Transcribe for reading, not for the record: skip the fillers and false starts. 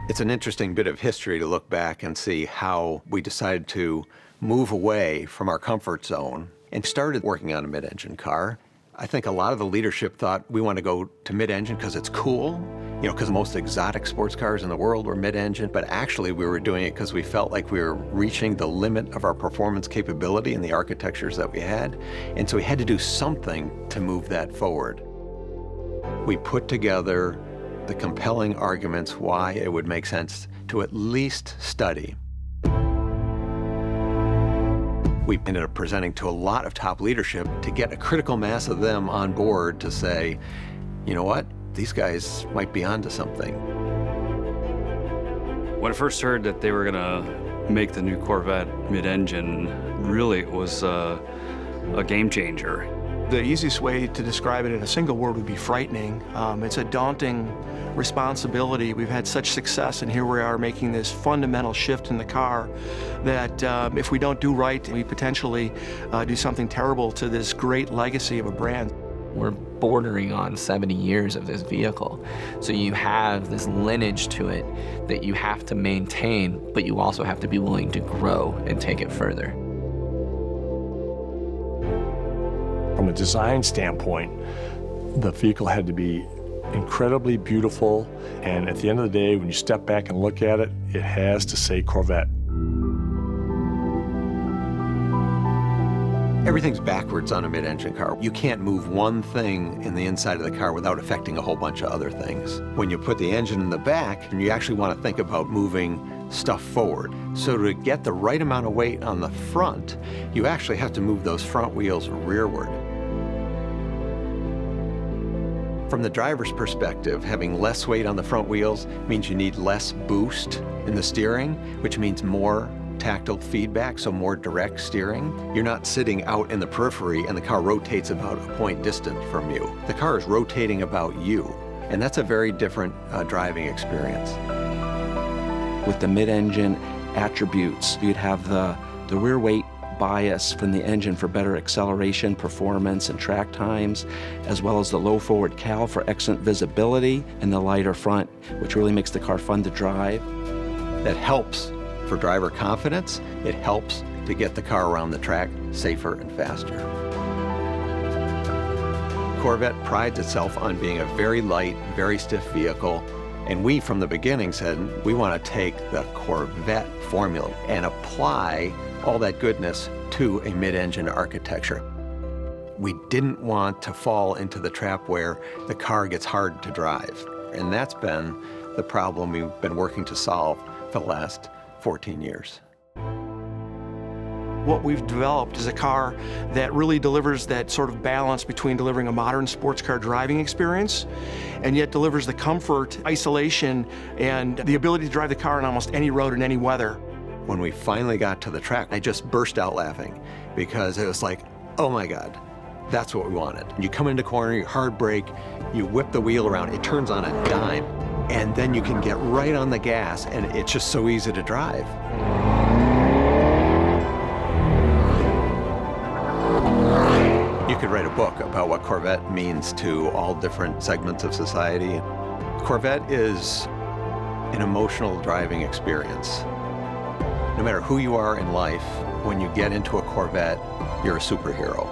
It's an interesting bit of history to look back and see how we decided to move away from our comfort zone and started working on a mid-engine car. I think a lot of the leadership thought we want to go to mid-engine because it's cool, because the most exotic sports cars in the world were mid-engine, but actually we were doing it because we felt like we were reaching the limit of our performance capability in the architectures that we had, and so we had to do something to move that forward. We put together the compelling arguments why it would make sense to at least study. We ended up presenting to a lot of top leadership to get a critical mass of them on board to say, you know what, these guys might be onto something. When I first heard that they were gonna make the new Corvette mid-engine, really it was a game changer. The easiest way to describe it in a single word would be frightening. It's a daunting responsibility. We've had such success, and here we are making this fundamental shift in the car that if we don't do right, we potentially do something terrible to this great legacy of a brand. We're bordering on 70 years of this vehicle. So you have this lineage to it that you have to maintain, but you also have to be willing to grow and take it further. From a design standpoint, the vehicle had to be incredibly beautiful, and at the end of the day, when you step back and look at it, it has to say Corvette. Everything's backwards on a mid-engine car. You can't move one thing in the inside of the car without affecting a whole bunch of other things. When you put the engine in the back, you actually want to think about moving stuff forward. So to get the right amount of weight on the front, you actually have to move those front wheels rearward. From the driver's perspective, having less weight on the front wheels means you need less boost in the steering, which means more tactile feedback, so more direct steering. You're not sitting out in the periphery and the car rotates about a point distant from you. The car is rotating about you, and that's a very different driving experience. With the mid-engine attributes, you'd have the rear weight bias from the engine for better acceleration, performance, and track times, as well as the low forward cowl for excellent visibility, and the lighter front, which really makes the car fun to drive. That helps for driver confidence. It helps to get the car around the track safer and faster. Corvette prides itself on being a very light, very stiff vehicle. And we, from the beginning, said we want to take the Corvette formula and apply all that goodness to a mid-engine architecture. We didn't want to fall into the trap where the car gets hard to drive. And that's been the problem we've been working to solve for the last 14 years. What we've developed is a car that really delivers that sort of balance between delivering a modern sports car driving experience and yet delivers the comfort, isolation, and the ability to drive the car on almost any road in any weather. When we finally got to the track, I just burst out laughing because it was like, oh my God, that's what we wanted. You come into corner, you hard brake, you whip the wheel around, it turns on a dime, and then you can get right on the gas, and it's just so easy to drive. You could write a book about what Corvette means to all different segments of society. Corvette is an emotional driving experience. No matter who you are in life, when you get into a Corvette, you're a superhero.